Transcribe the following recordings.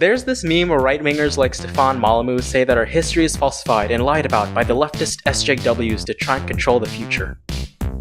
There's this meme where right-wingers like Stefan Malamu say that our history is falsified and lied about by the leftist SJWs to try and control the future.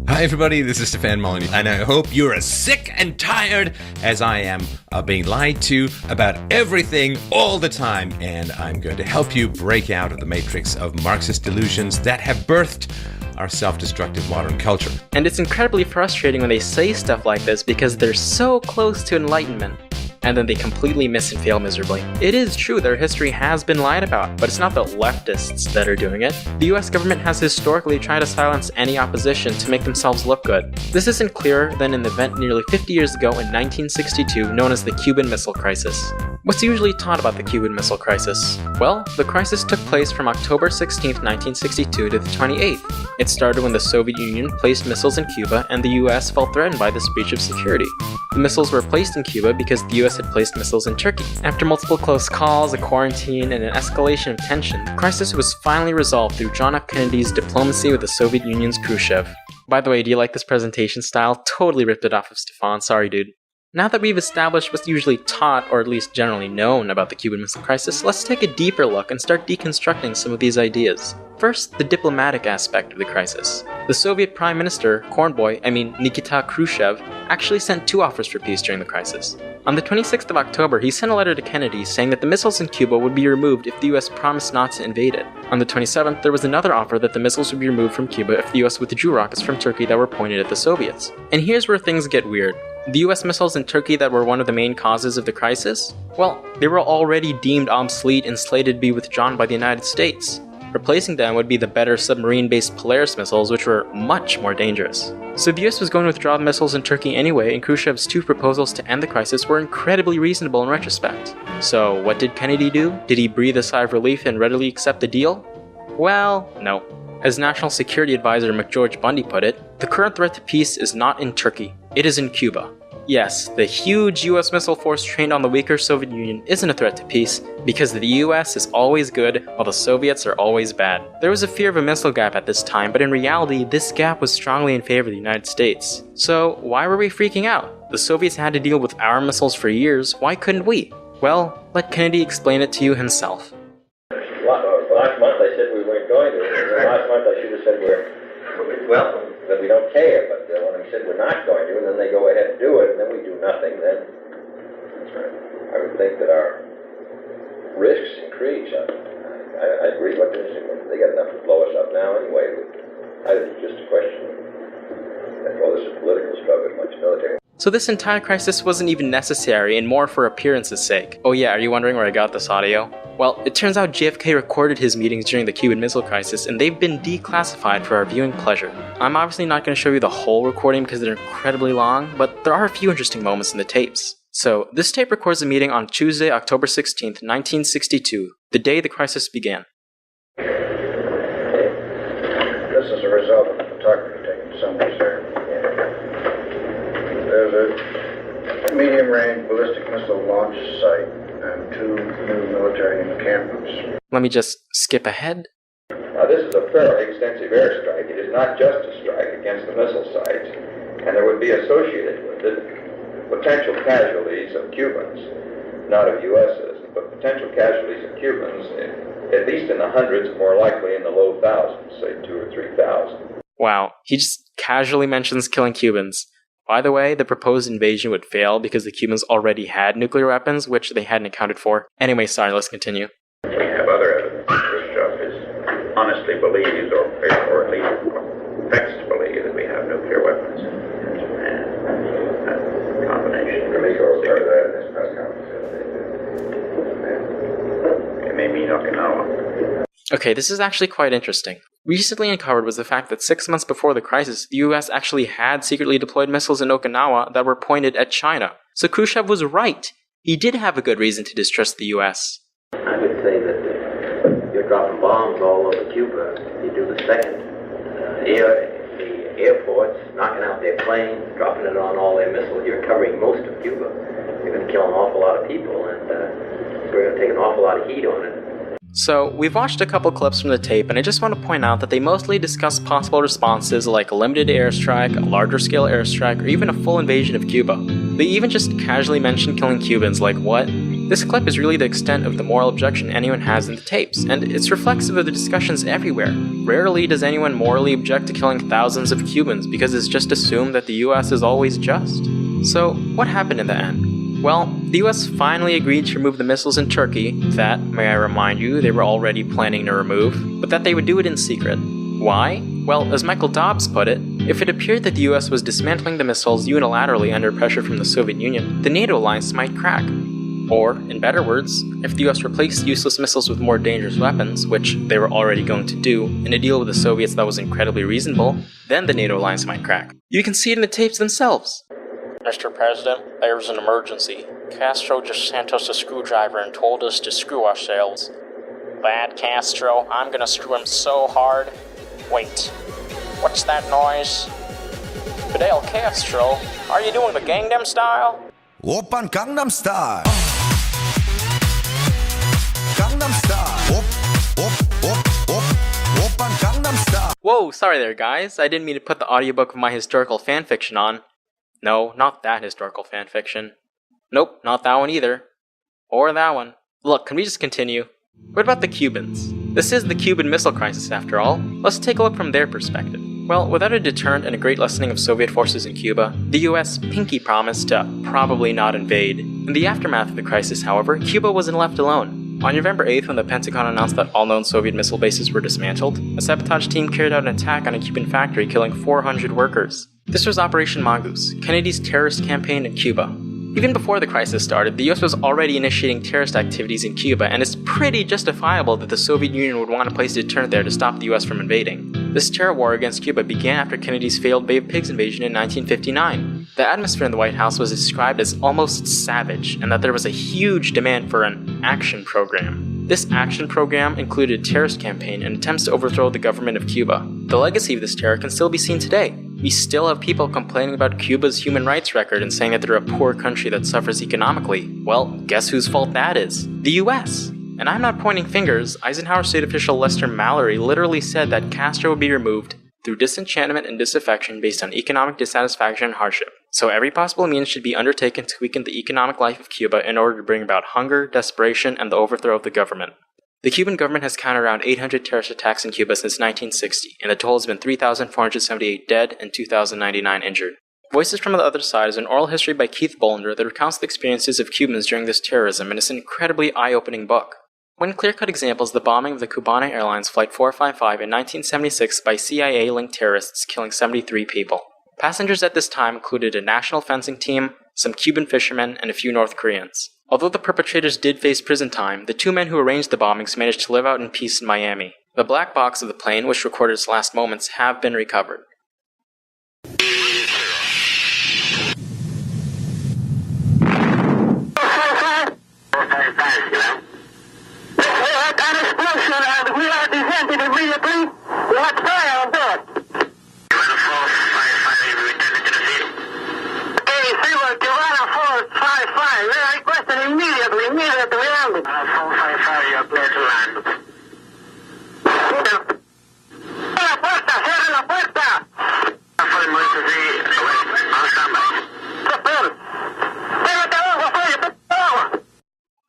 Hi everybody, this is Stefan Molyneux, and I hope you're as sick and tired as I am of being lied to about everything all the time, and I'm going to help you break out of the matrix of Marxist delusions that have birthed our self-destructive modern culture. And it's incredibly frustrating when they say stuff like this because they're so close to enlightenment, and then they completely miss and fail miserably. It is true their history has been lied about, but it's not the leftists that are doing it. The US government has historically tried to silence any opposition to make themselves look good. This isn't clearer than an event nearly 50 years ago in 1962 known as the Cuban Missile Crisis. What's usually taught about the Cuban Missile Crisis? Well, the crisis took place from October 16, 1962 to the 28th. It started when the Soviet Union placed missiles in Cuba and the US felt threatened by this breach of security. The missiles were placed in Cuba because the US had placed missiles in Turkey. After multiple close calls, a quarantine, and an escalation of tension, the crisis was finally resolved through John F. Kennedy's diplomacy with the Soviet Union's Khrushchev. By the way, do you like this presentation style? Totally ripped it off of Stefan, sorry dude. Now that we've established what's usually taught, or at least generally known, about the Cuban Missile Crisis, let's take a deeper look and start deconstructing some of these ideas. First, the diplomatic aspect of the crisis. The Soviet Prime Minister, Nikita Khrushchev, actually sent two offers for peace during the crisis. On the 26th of October, he sent a letter to Kennedy saying that the missiles in Cuba would be removed if the US promised not to invade it. On the 27th, there was another offer that the missiles would be removed from Cuba if the US withdrew rockets from Turkey that were pointed at the Soviets. And here's where things get weird. The US missiles in Turkey that were one of the main causes of the crisis? Well, they were already deemed obsolete and slated to be withdrawn by the United States. Replacing them would be the better submarine-based Polaris missiles, which were much more dangerous. So the US was going to withdraw the missiles in Turkey anyway, and Khrushchev's two proposals to end the crisis were incredibly reasonable in retrospect. So what did Kennedy do? Did he breathe a sigh of relief and readily accept the deal? Well, no. As National Security Advisor McGeorge Bundy put it, the current threat to peace is not in Turkey, it is in Cuba. Yes, the huge US missile force trained on the weaker Soviet Union isn't a threat to peace, because the US is always good while the Soviets are always bad. There was a fear of a missile gap at this time, but in reality, this gap was strongly in favor of the United States. So why were we freaking out? The Soviets had to deal with our missiles for years, why couldn't we? Well, let Kennedy explain it to you himself. Last month I said we weren't going to. Last month I should have said that we don't care, but when I said we're not going to, and then they go ahead and do it, and then we do nothing, then I would think that our risks increase. I agree what they're saying. They got enough to blow us up now anyway. I think it's just a question. Well, this is a political struggle as much as military. So this entire crisis wasn't even necessary and more for appearance's sake. Oh yeah, are you wondering where I got this audio? Well, it turns out JFK recorded his meetings during the Cuban Missile Crisis, and they've been declassified for our viewing pleasure. I'm obviously not going to show you the whole recording because they're incredibly long, but there are a few interesting moments in the tapes. So, this tape records a meeting on Tuesday, October 16th, 1962, the day the crisis began. This is a result of the photography taken Sunday, sir. There's a medium-range ballistic missile launch site and two new military encampments. Let me just skip ahead. Now, this is a fairly extensive airstrike. It is not just a strike against the missile sites, and there would be associated with it potential casualties of Cubans, not of U.S. citizens, but potential casualties of Cubans, at least in the hundreds, more likely in the low thousands, say 2,000 or 3,000. Wow, he just casually mentions killing Cubans. By the way, the proposed invasion would fail because the Cubans already had nuclear weapons, which they hadn't accounted for. Anyway, sorry, let's continue. We have other evidence. Khrushchev is honestly believes, or at least affects to believe, that we have nuclear weapons. And that combination. Let me go part of that in this press conference. It may mean Okinawa. Okay, this is actually quite interesting. Recently uncovered was the fact that 6 months before the crisis, the US actually had secretly deployed missiles in Okinawa that were pointed at China. So Khrushchev was right. He did have a good reason to distrust the US. I would say that you're dropping bombs all over Cuba. You do the second. The airports, knocking out their planes, dropping it on all their missiles. You're covering most of Cuba. You're going to kill an awful lot of people, and we're going to take an awful lot of heat on it. So, we've watched a couple clips from the tape, and I just want to point out that they mostly discuss possible responses like a limited airstrike, a larger scale airstrike, or even a full invasion of Cuba. They even just casually mention killing Cubans, like what? This clip is really the extent of the moral objection anyone has in the tapes, and it's reflexive of the discussions everywhere. Rarely does anyone morally object to killing thousands of Cubans because it's just assumed that the US is always just. So, what happened in the end? Well, the US finally agreed to remove the missiles in Turkey that, may I remind you, they were already planning to remove, but that they would do it in secret. Why? Well, as Michael Dobbs put it, if it appeared that the US was dismantling the missiles unilaterally under pressure from the Soviet Union, the NATO alliance might crack. Or, in better words, if the US replaced useless missiles with more dangerous weapons, which they were already going to do, in a deal with the Soviets that was incredibly reasonable, then the NATO alliance might crack. You can see it in the tapes themselves. Mr. President, there's an emergency. Castro just sent us a screwdriver and told us to screw ourselves. Bad Castro, I'm gonna screw him so hard. Wait, what's that noise? Fidel Castro, are you doing the Gangnam Style? Oppan Gangnam Style. Gangnam Style. Oppan Gangnam Style. Whoa, sorry there guys, I didn't mean to put the audiobook of my historical fanfiction on. No, not that historical fanfiction. Nope, not that one either. Or that one. Look, can we just continue? What about the Cubans? This is the Cuban Missile Crisis after all. Let's take a look from their perspective. Well, without a deterrent and a great lessening of Soviet forces in Cuba, the US pinky promised to probably not invade. In the aftermath of the crisis, however, Cuba wasn't left alone. On November 8th, when the Pentagon announced that all known Soviet missile bases were dismantled, a sabotage team carried out an attack on a Cuban factory, killing 400 workers. This was Operation Mongoose, Kennedy's terrorist campaign in Cuba. Even before the crisis started, the US was already initiating terrorist activities in Cuba, and it's pretty justifiable that the Soviet Union would want to place a deterrent there to stop the US from invading. This terror war against Cuba began after Kennedy's failed Bay of Pigs invasion in 1959. The atmosphere in the White House was described as almost savage, and that there was a huge demand for an action program. This action program included a terrorist campaign and attempts to overthrow the government of Cuba. The legacy of this terror can still be seen today. We still have people complaining about Cuba's human rights record and saying that they're a poor country that suffers economically. Well, guess whose fault that is? The US! And I'm not pointing fingers. Eisenhower state official Lester Mallory literally said that Castro would be removed through disenchantment and disaffection based on economic dissatisfaction and hardship. So every possible means should be undertaken to weaken the economic life of Cuba in order to bring about hunger, desperation, and the overthrow of the government. The Cuban government has counted around 800 terrorist attacks in Cuba since 1960, and the total has been 3,478 dead and 2,099 injured. Voices from the Other Side is an oral history by Keith Bolender that recounts the experiences of Cubans during this terrorism, and it's an incredibly eye-opening book. One clear-cut example is the bombing of the Cuban Airlines Flight 455 in 1976 by CIA-linked terrorists, killing 73 people. Passengers at this time included a national fencing team, some Cuban fishermen, and a few North Koreans. Although the perpetrators did face prison time, the two men who arranged the bombings managed to live out in peace in Miami. The black box of the plane, which recorded its last moments, have been recovered.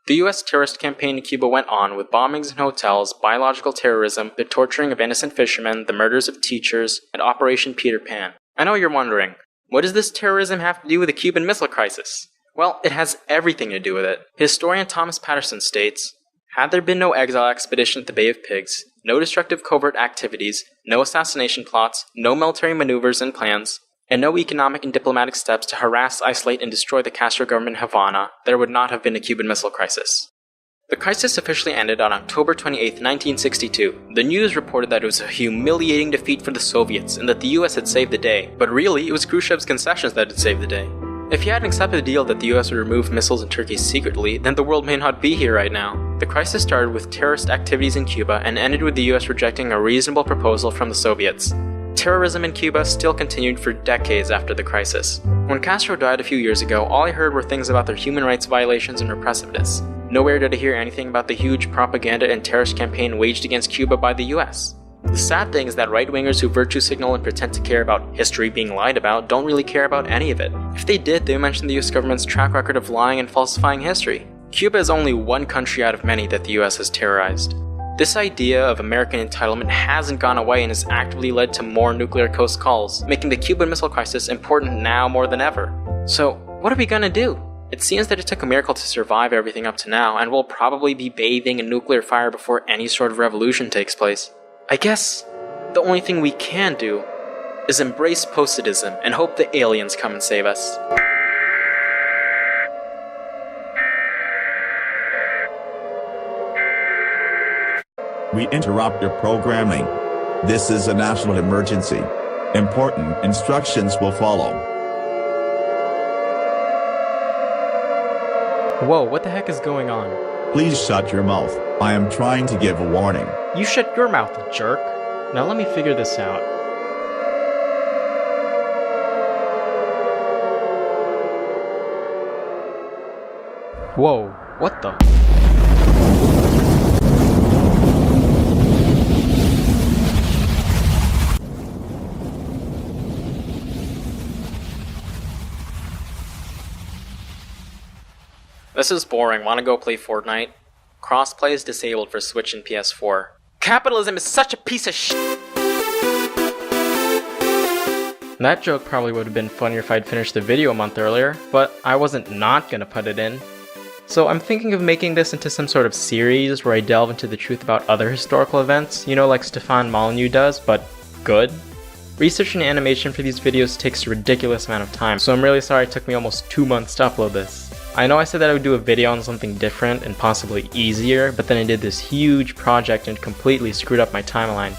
The US terrorist campaign in Cuba went on with bombings in hotels, biological terrorism, the torturing of innocent fishermen, the murders of teachers, and Operation Peter Pan. I know you're wondering, what does this terrorism have to do with the Cuban Missile Crisis? Well, it has everything to do with it. Historian Thomas Patterson states, had there been no exile expedition at the Bay of Pigs, no destructive covert activities, no assassination plots, no military maneuvers and plans, and no economic and diplomatic steps to harass, isolate, and destroy the Castro government in Havana, there would not have been a Cuban Missile Crisis. The crisis officially ended on October 28, 1962. The news reported that it was a humiliating defeat for the Soviets and that the US had saved the day, but really, it was Khrushchev's concessions that had saved the day. If he hadn't accepted the deal that the US would remove missiles in Turkey secretly, then the world may not be here right now. The crisis started with terrorist activities in Cuba and ended with the US rejecting a reasonable proposal from the Soviets. Terrorism in Cuba still continued for decades after the crisis. When Castro died a few years ago, all I heard were things about their human rights violations and repressiveness. Nowhere did I hear anything about the huge propaganda and terrorist campaign waged against Cuba by the US. The sad thing is that right-wingers who virtue signal and pretend to care about history being lied about don't really care about any of it. If they did, they would mention the US government's track record of lying and falsifying history. Cuba is only one country out of many that the US has terrorized. This idea of American entitlement hasn't gone away and has actively led to more nuclear coast calls, making the Cuban Missile Crisis important now more than ever. So, what are we gonna do? It seems that it took a miracle to survive everything up to now, and we'll probably be bathing in nuclear fire before any sort of revolution takes place. I guess the only thing we can do is embrace positivism and hope the aliens come and save us. We interrupt your programming. This is a national emergency. Important instructions will follow. Whoa, what the heck is going on? Please shut your mouth. I am trying to give a warning. You shut your mouth, jerk. Now let me figure this out. Whoa, what the? This is boring. Wanna go play Fortnite? Crossplay is disabled for Switch and PS4. Capitalism is such a piece of shit! That joke probably would have been funnier if I'd finished the video a month earlier, but I wasn't not gonna put it in. So I'm thinking of making this into some sort of series where I delve into the truth about other historical events, you know, like Stefan Molyneux does, but good. Research and animation for these videos takes a ridiculous amount of time, so I'm really sorry it took me almost 2 months to upload this. I know I said that I would do a video on something different and possibly easier, but then I did this huge project and completely screwed up my timeline.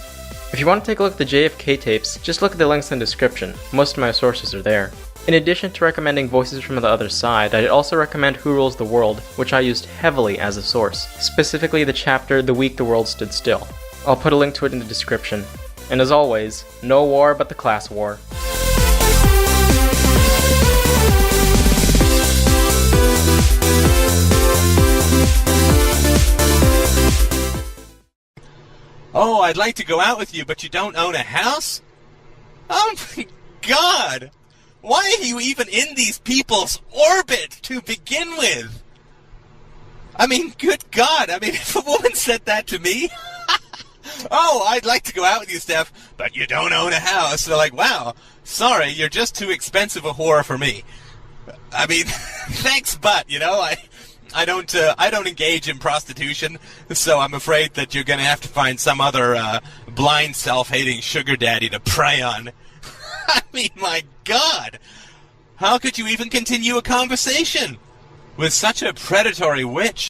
If you want to take a look at the JFK tapes, just look at the links in the description. Most of my sources are there. In addition to recommending voices from the other side, I'd also recommend Who Rules the World, which I used heavily as a source, specifically the chapter The Week the World Stood Still. I'll put a link to it in the description. And as always, no war but the class war. Oh, I'd like to go out with you, but you don't own a house? Oh my god! Why are you even in these people's orbit to begin with? I mean, good god, if a woman said that to me, oh, I'd like to go out with you, Steph, but you don't own a house. They're like, wow, sorry, you're just too expensive a whore for me. I mean, thanks, but, you know, I don't engage in prostitution, so I'm afraid that you're going to have to find some other blind, self-hating sugar daddy to prey on. I mean, my God! How could you even continue a conversation with such a predatory witch?